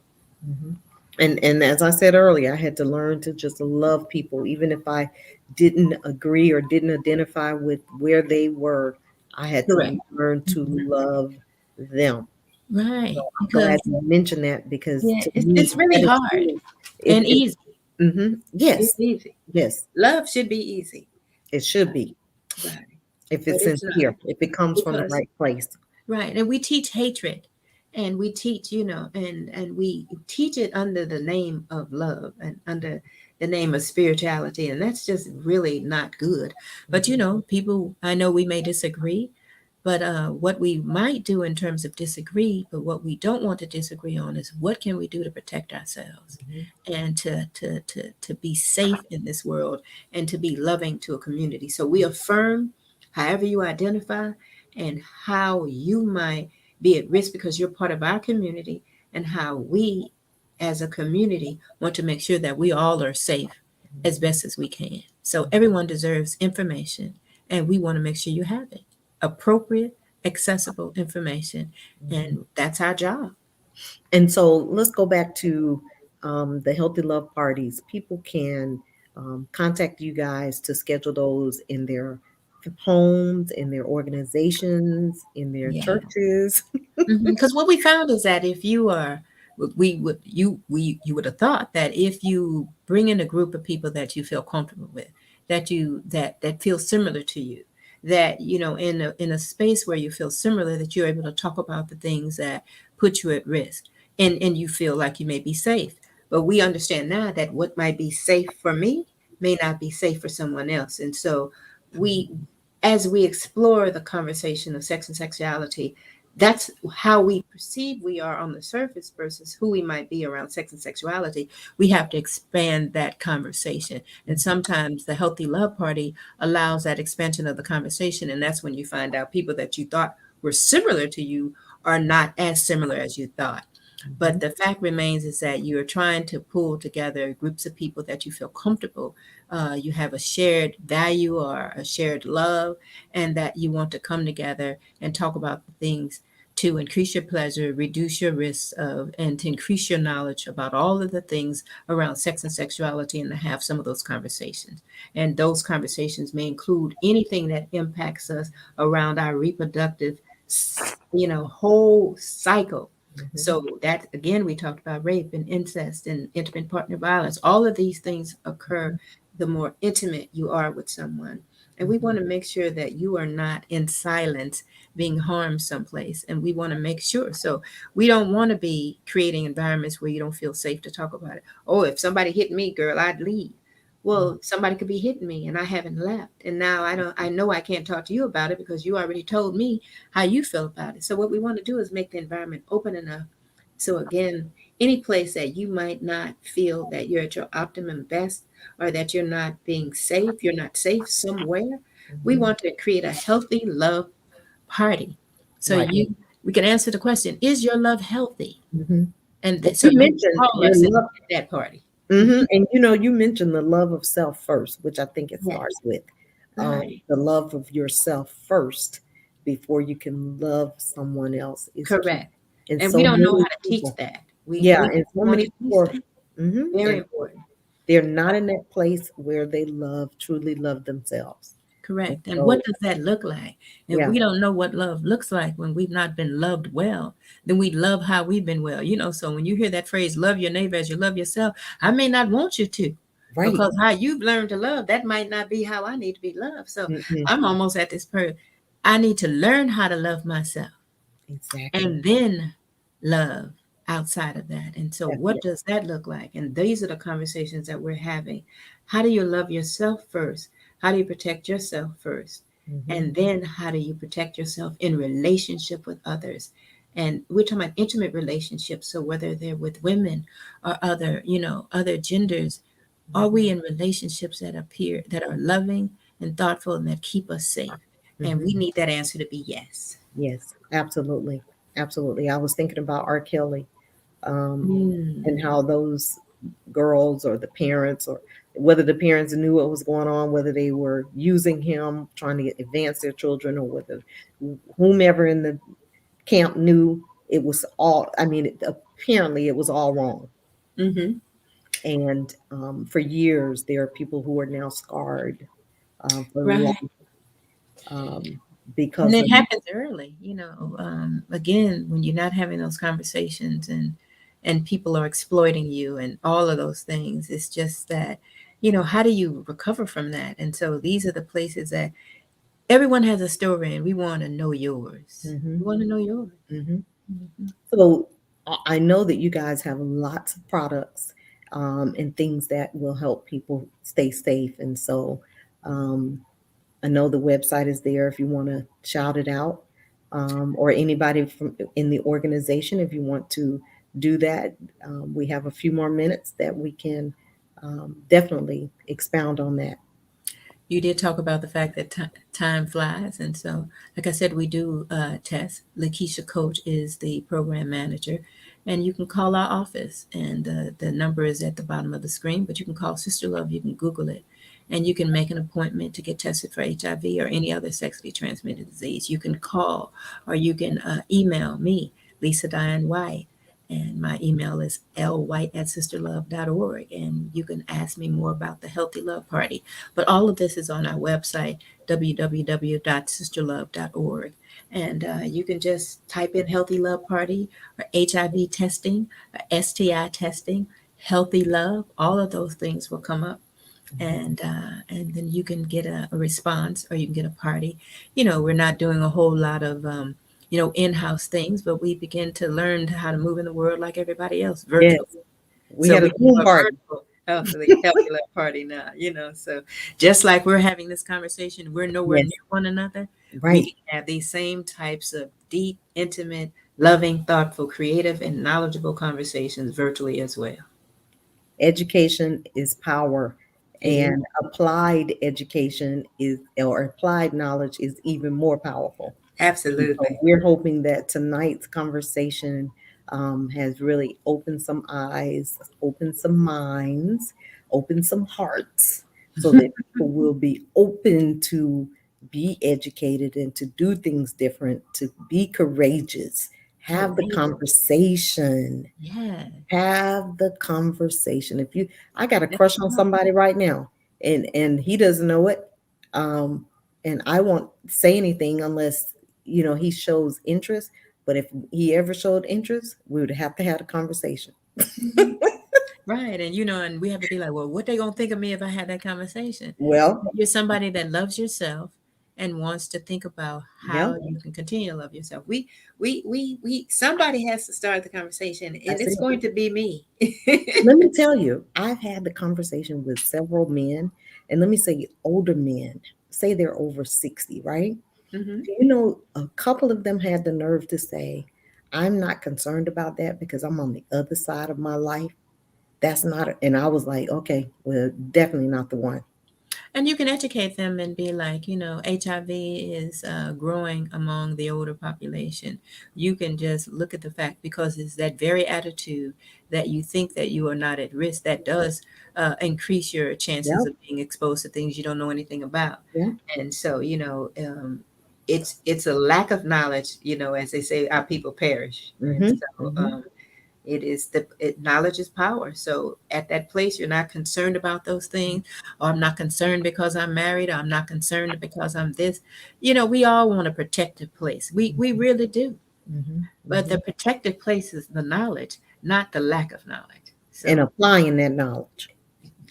And as I said earlier, I had to learn to just love people, even if I didn't agree or didn't identify with where they were I had to Correct. learn to Mhm. love them. Right. So I'm glad Because you mentioned that because yeah, to it's me, really that is hard true. and It easy. It's yes, easy. yes, Love should be easy. it should be Right. if But it's it's not sincere, if it comes from the because right place. right. And we teach hatred and we teach, and we teach it under the name of love and under the name of spirituality. And that's just really not good. But, Mhm, people, I know we may disagree, but what we might do in terms of disagree, but what we don't want to disagree on is what can we do to protect ourselves mhm, and to be safe in this world and to be loving to a community. So we affirm however you identify and how you might be at risk because you're part of our community and how we as a community want to make sure that we all are safe as best as we can. So everyone deserves information and we want to make sure you have it. Appropriate, accessible information. mhm. And that's our job. And so let's go back to the healthy love parties. People can contact you guys to schedule those in their homes, in their organizations, in their Yeah. churches. Because what we found is that if you are, you would have thought that if you bring in a group of people that you feel comfortable with, that feel similar to you, that in a space where you feel similar, that you're able to talk about the things that put you at risk, and you feel like you may be safe. But we understand now that what might be safe for me may not be safe for someone else, and so we, as we explore the conversation of sex and sexuality, that's how we perceive we are on the surface versus who we might be around sex and sexuality. We have to expand that conversation. And sometimes the healthy love party allows that expansion of the conversation. And that's when you find out people that you thought were similar to you are not as similar as you thought. But Mhm, the fact remains is that you're trying to pull together groups of people that you feel comfortable. You have a shared value or a shared love, and that you want to come together and talk about the things to increase your pleasure, reduce your risks of, and to increase your knowledge about all of the things around sex and sexuality, and to have some of those conversations. And those conversations may include anything that impacts us around our reproductive, whole cycle. mhm, So that again, we talked about rape and incest and intimate partner violence. All of these things occur the more intimate you are with someone. And we mhm, want to make sure that you are not in silence being harmed someplace. And we want to make sure. So we don't want to be creating environments where you don't feel safe to talk about it. Oh, if somebody hit me, girl, I'd leave. mhm. Well, somebody could be hitting me and I haven't left. And now I know I can't talk to you about it because you already told me how you feel about it. So what we want to do is make the environment open enough. So again, any place that you might not feel that you're at your optimum best or that you're not being safe, you're not safe somewhere, we Mhm. want to create a healthy love party. So Right. we can answer the question, is your love healthy? Mhm. And And so you you can mentioned call your us at love, that party. and you mentioned the love of self first, which I think it Yes, starts with right. the love of yourself first before you can love someone else is key. Correct. And And we so don't know many how to teach people, that. yeah, We and so want many to people teach are, that. Very and important. they're not in that place where they truly love themselves. And Correct. And so, what does that look like? If yeah, we don't know what love looks like when we've not been loved well, then we love how we've been well. So when you hear that phrase, love your neighbor as you love yourself, I may not want you to, right. because how you've learned to love, that might not be how I need to be loved. So Mhm. I'm almost at this point. I need to learn how to love myself Exactly. and then love outside of that. And so, That's what it. does that look like? And these are the conversations that we're having. How do you love yourself first? How do you protect yourself first? Mhm. And then, how do you protect yourself in relationship with others? And we're talking about intimate relationships. So, whether they're with women or other genders, are Mhm. we in relationships that appear that are loving and thoughtful and that keep us safe? And Mhm. we need that answer to be yes. Yes, absolutely. Absolutely. I was thinking about R. Kelly, um, and Mm. how those girls or the parents, or whether the parents knew what was going on, whether they were using him, trying to advance their children, or whether whomever in the camp knew, it was all, I mean, apparently it was all wrong. Mm-hmm. And for years, there are people who are now scarred for Right. life. Um, because And of it happens early, again, when you're not having those conversations and people are exploiting you and all of those things. It's just that, how do you recover from that? And so these are the places that everyone has a story and we want to know yours. Mhm, We want to know yours. mhm. Mhm. So I know that you guys have lots of products and things that will help people stay safe. And so um, I know the website is there if you want to shout it out, or anybody from in the organization if you want to do that. We have a few more minutes that we can definitely expound on that. You did talk about the fact that time flies. And so, like I said, we do tests. Lakeisha Coach is the program manager. And you can call our office, and the number is at the bottom of the screen. But you can call SisterLove, you can Google it, and you can make an appointment to get tested for HIV or any other sexually transmitted disease. You can call or you can email me, Lisa Diane White, and my email is lwhite@sisterlove.org. And you can ask me more about the Healthy Love Party. But all of this is on our website, www.sisterlove.org. And you can just type in Healthy Love Party or HIV testing, or STI testing, Healthy Love. All of those things will come up. And then you can get a response, or you can get a party. We're not doing a whole lot of in-house things, but we begin to learn how to move in the world like everybody else, Yes, virtual. we So had a we do Zoom a party. virtual healthy love party now. So just like we're having this conversation, we're nowhere Yes, near one another. We right. can have these same types of deep, intimate, loving, thoughtful, creative, and knowledgeable conversations virtually as well. Education is power, It is and applied education is, or applied knowledge is even more powerful. And so absolutely. we're hoping that tonight's conversation has really opened some eyes, opened some minds, opened some hearts, so that people will be open to be educated and to do things different, to be courageous, have the Courageous. conversation, Yeah. have the conversation. If you, I got a That's crush on right. somebody right now, and he doesn't know it, um, and I won't say anything unless he shows interest. But if he ever showed interest, we would have to have a conversation. Mhm. Right. And we have to be like, well, what they gonna think of me if I had that conversation? Well, You're somebody that loves yourself and wants to think about yeah, how you can continue to love yourself. We somebody has to start the conversation, and that's it's it. going to be me. Let me tell you, I've had the conversation with several men, and let me say older men, say they're over 60, right? Hmm. Do you know a couple of them had the nerve to say, I'm not concerned about that because I'm on the other side of my life. That's not, and I was like, okay, well, definitely not the one. And you can educate them and be like, HIV is growing among the older population. You can just look at the fact, because it's that very attitude that you think that you are not at risk that does increase your chances Yep, of being exposed to things you don't know anything about. yep. And so, it's a lack of knowledge, as they say, our people perish. And Mm-hmm, so, mm-hmm, knowledge is power. So at that place, you're not concerned about those things. Or I'm not concerned because I'm married. Or I'm not concerned because I'm this. We all want a protective place. We really do. mm-hmm, But mm-hmm. the protective place is the knowledge, not the lack of knowledge. And So, applying that knowledge.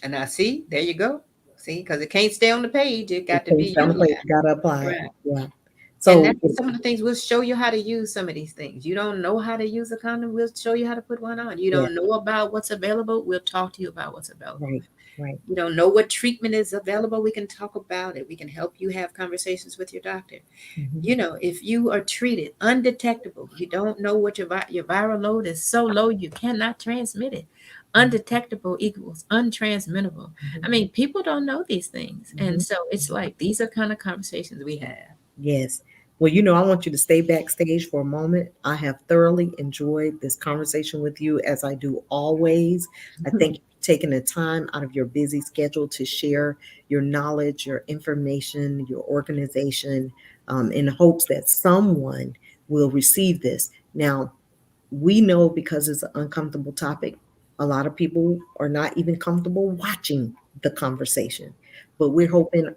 and I see, there you go. See, because it can't stay on the page. It It got to takes be some place, utilized. you gotta apply it. Right. Yeah. And So that's some of the things we'll show you how to use some of these things. You don't know how to use a condom, we'll show you how to put one on. You yeah, don't know about what's available, we'll talk to you about what's available. right, right. You don't know what treatment is available, we can talk about it. We can help you have conversations with your doctor. Mm-hmm, If you are treated undetectable, you don't know what your viral load is so low you cannot transmit it. Undetectable equals untransmittable. I mm-hmm, mean, people don't know these things. mm-hmm. And so it's like these are kind of conversations we have. Yes. Well, I want you to stay backstage for a moment. I have thoroughly enjoyed this conversation with you, as I do always. I thank you for taking the time out of your busy schedule to share your knowledge, your information, your organization, in hopes that someone will receive this. Now, we know because it's an uncomfortable topic, a lot of people are not even comfortable watching the conversation. But we're hoping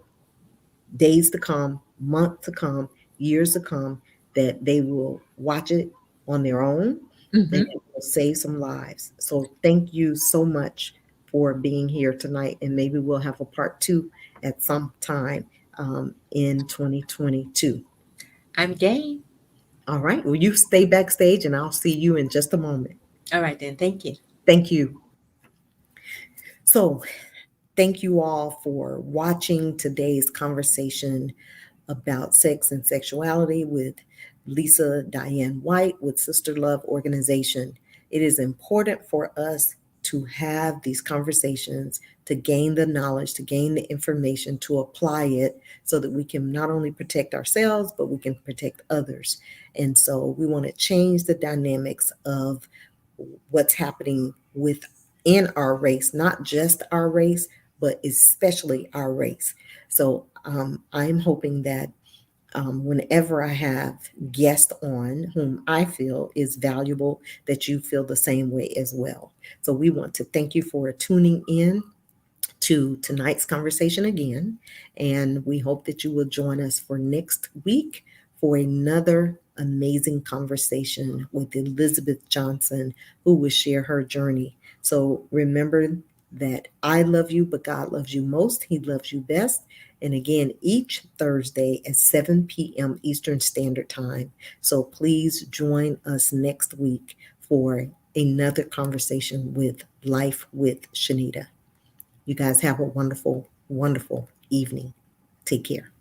days to come, months to come, years to come, that they will watch it on their own and Mm-hmm. it will save some lives. So thank you so much for being here tonight. And maybe we'll have a part two at some time in 2022. I'm game. All right. Well, you stay backstage and I'll see you in just a moment. All right, then. Thank you. Thank you. So, thank you all for watching today's conversation about sex and sexuality with Lisa Diane White with SisterLove organization. It is important for us to have these conversations, to gain the knowledge, to gain the information, to apply it so that we can not only protect ourselves, but we can protect others. And so we want to change the dynamics of what's happening within our race, not just our race, but especially our race. So I'm hoping that whenever I have guests on whom I feel is valuable, that you feel the same way as well. So we want to thank you for tuning in to tonight's conversation again. And we hope that you will join us for next week for another amazing conversation with Elizabeth Johnson, who will share her journey. So remember that I love you, but God loves you most. He loves you best. And again, each Thursday at 7 p.m. Eastern Standard Time. So please join us next week for another conversation with Life with Shenita. You guys have a wonderful, wonderful evening. Take care.